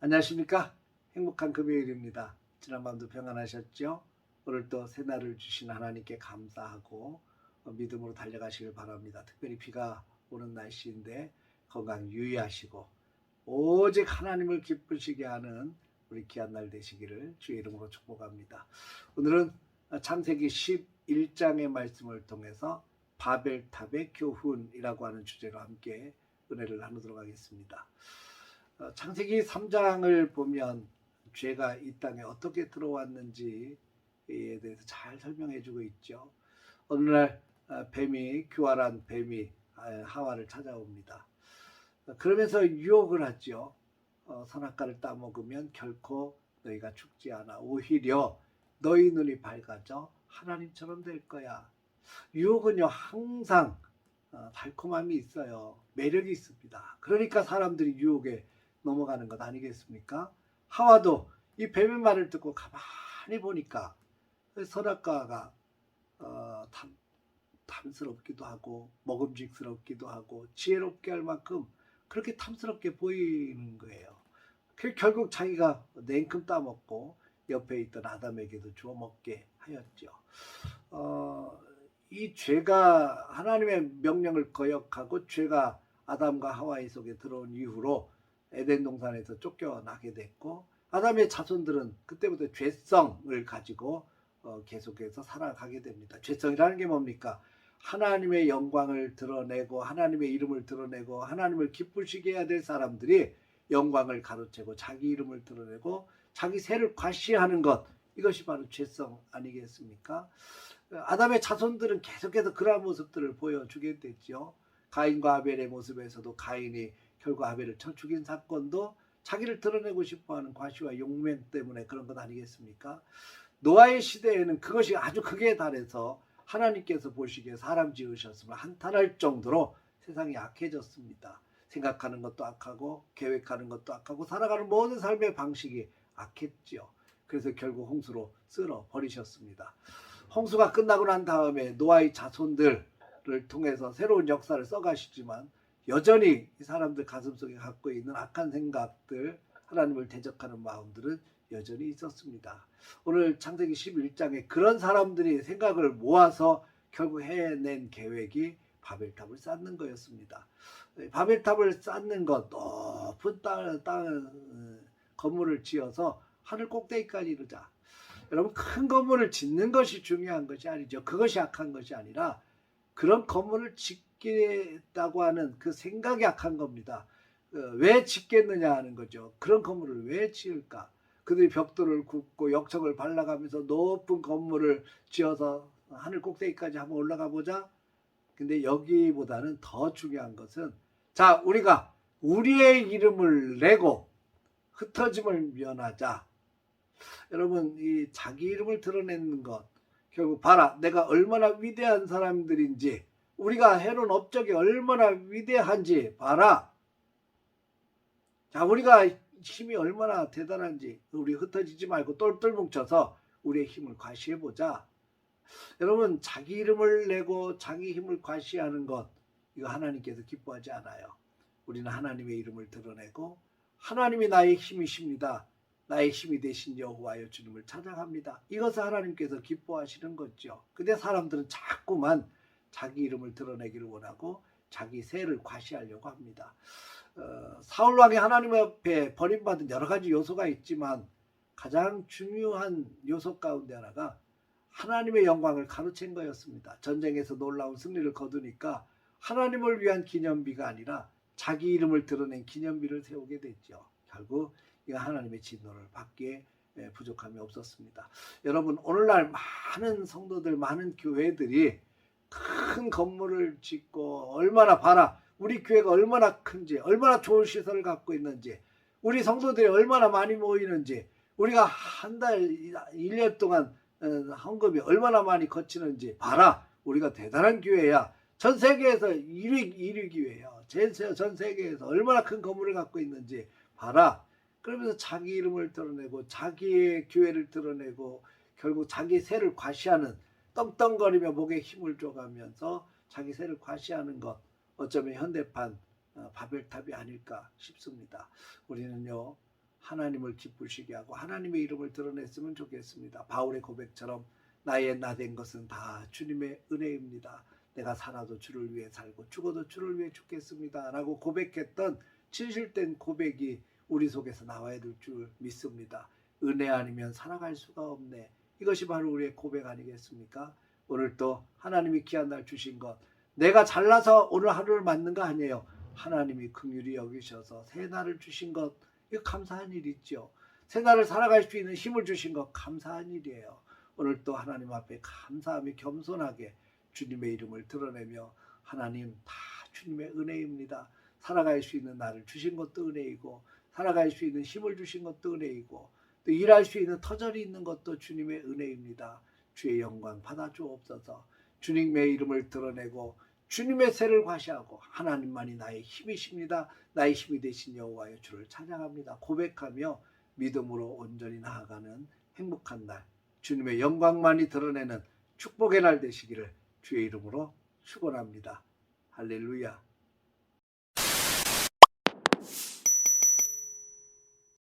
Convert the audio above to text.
안녕하십니까? 행복한 금요일입니다. 지난밤도 평안하셨죠? 오늘 또 새날을 주신 하나님께 감사하고 믿음으로 달려가시길 바랍니다. 특별히 비가 오는 날씨인데 건강 유의하시고 오직 하나님을 기쁘시게 하는 우리 귀한 날 되시기를 주의 이름으로 축복합니다. 오늘은 창세기 11장의 말씀을 통해서 바벨탑의 교훈이라고 하는 주제로 함께 은혜를 나누도록 하겠습니다. 창세기 3장을 보면 죄가 이 땅에 어떻게 들어왔는지에 대해서 잘 설명해 주고 있죠. 어느 날 교활한 뱀이 하와를 찾아옵니다. 그러면서 유혹을 하죠. 선악과를 따먹으면 결코 너희가 죽지 않아. 오히려 너희 눈이 밝아져 하나님처럼 될 거야. 유혹은요 항상 달콤함이 있어요. 매력이 있습니다. 그러니까 사람들이 유혹에 넘어가는 것 아니겠습니까? 하와도 이 뱀의 말을 듣고 가만히 보니까 선악과가 탐스럽기도 하고 먹음직스럽기도 하고 지혜롭게 할 만큼 그렇게 탐스럽게 보이는 거예요. 결국 자기가 냉큼 따먹고 옆에 있던 아담에게도 주워 먹게 하였죠. 이 죄가 하나님의 명령을 거역하고 죄가 아담과 하와의 속에 들어온 이후로 에덴 동산에서 쫓겨나게 됐고 아담의 자손들은 그때부터 죄성을 가지고 계속해서 살아가게 됩니다. 죄성이라는 게 뭡니까? 하나님의 영광을 드러내고 하나님의 이름을 드러내고 하나님을 기쁘시게 해야 될 사람들이 영광을 가로채고 자기 이름을 드러내고 자기 세를 과시하는 것, 이것이 바로 죄성 아니겠습니까? 아담의 자손들은 계속해서 그러한 모습들을 보여주게 됐죠. 가인과 아벨의 모습에서도 가인이 결국 아벨을 쳐 죽인 사건도 자기를 드러내고 싶어하는 과시와 용맹 때문에 그런 것 아니겠습니까? 노아의 시대에는 그것이 아주 극에 달해서 하나님께서 보시기에 사람 지으셨으면 한탄할 정도로 세상이 악해졌습니다. 생각하는 것도 악하고 계획하는 것도 악하고 살아가는 모든 삶의 방식이 악했죠. 그래서 결국 홍수로 쓸어 버리셨습니다. 홍수가 끝나고 난 다음에 노아의 자손들을 통해서 새로운 역사를 써가시지만 여전히 이 사람들 가슴속에 갖고 있는 악한 생각들, 하나님을 대적하는 마음들은 여전히 있었습니다. 오늘 창세기 11장에 그런 사람들이 생각을 모아서 결국 해낸 계획이 바벨탑을 쌓는 거였습니다. 바벨탑을 쌓는 것, 높은 건물을 지어서 하늘 꼭대기까지 이르자. 여러분, 큰 건물을 짓는 것이 중요한 것이 아니죠. 그것이 악한 것이 아니라 그런 건물을 짓겠다고 하는 그 생각이 악한 겁니다. 왜 짓겠느냐 하는 거죠. 그런 건물을 왜 지을까? 그들이 벽돌을 굽고 역청을 발라가면서 높은 건물을 지어서 하늘 꼭대기까지 한번 올라가 보자. 근데 여기보다는 더 중요한 것은 자, 우리가 우리의 이름을 내고 흩어짐을 면하자. 여러분, 이 자기 이름을 드러내는 것, 결국 봐라, 내가 얼마나 위대한 사람들인지, 우리가 해놓은 업적이 얼마나 위대한지 봐라. 자, 우리가 힘이 얼마나 대단한지 우리 흩어지지 말고 똘똘 뭉쳐서 우리의 힘을 과시해보자. 여러분, 자기 이름을 내고 자기 힘을 과시하는 것, 이거 하나님께서 기뻐하지 않아요. 우리는 하나님의 이름을 드러내고 하나님이 나의 힘이십니다. 나의 힘이 되신 여호와여 주님을 찬양합니다. 이것을 하나님께서 기뻐하시는 거죠. 근데 사람들은 자꾸만 자기 이름을 드러내기를 원하고 자기 세를 과시하려고 합니다. 사울 왕이 하나님 앞에 버림받은 여러 가지 요소가 있지만 가장 중요한 요소 가운데 하나가 하나님의 영광을 가로챈 거였습니다. 전쟁에서 놀라운 승리를 거두니까 하나님을 위한 기념비가 아니라 자기 이름을 드러낸 기념비를 세우게 됐죠. 결국 이거 하나님의 진노를 받기에 부족함이 없었습니다. 여러분, 오늘날 많은 성도들, 많은 교회들이 큰 건물을 짓고 얼마나 봐라, 우리 교회가 얼마나 큰지, 얼마나 좋은 시설을 갖고 있는지, 우리 성도들이 얼마나 많이 모이는지, 우리가 한 달, 1년 동안 헌금이 얼마나 많이 거치는지 봐라, 우리가 대단한 교회야. 전 세계에서 1위 교회야. 전 세계에서 얼마나 큰 건물을 갖고 있는지 봐라. 그러면서 자기 이름을 드러내고 자기의 교회를 드러내고 결국 자기 세를 과시하는 떵떵거리며 목에 힘을 줘가면서 자기 새를 과시하는 것, 어쩌면 현대판 바벨탑이 아닐까 싶습니다. 우리는요, 하나님을 기쁘시게 하고 하나님의 이름을 드러냈으면 좋겠습니다. 바울의 고백처럼 나의 나 된 것은 다 주님의 은혜입니다. 내가 살아도 주를 위해 살고 죽어도 주를 위해 죽겠습니다 라고 고백했던 진실된 고백이 우리 속에서 나와야 될 줄 믿습니다. 은혜 아니면 살아갈 수가 없네. 이것이 바로 우리의 고백 아니겠습니까? 오늘 또 하나님이 귀한 날 주신 것, 내가 잘나서 오늘 하루를 맞는 거 아니에요. 하나님이 긍휼히 여기셔서 새 날을 주신 것, 이거 감사한 일이죠. 새 날을 살아갈 수 있는 힘을 주신 것 감사한 일이에요. 오늘 또 하나님 앞에 감사하며 겸손하게 주님의 이름을 드러내며, 하나님 다 주님의 은혜입니다. 살아갈 수 있는 나를 주신 것도 은혜이고, 살아갈 수 있는 힘을 주신 것도 은혜이고, 또 일할 수 있는 터전이 있는 것도 주님의 은혜입니다. 주의 영광 받아 주옵소서. 주님의 이름을 드러내고 주님의 새를 과시하고 하나님만이 나의 힘이십니다. 나의 힘이 되신 여호와여 주를 찬양합니다. 고백하며 믿음으로 온전히 나아가는 행복한 날, 주님의 영광만이 드러내는 축복의 날 되시기를 주의 이름으로 축원합니다. 할렐루야.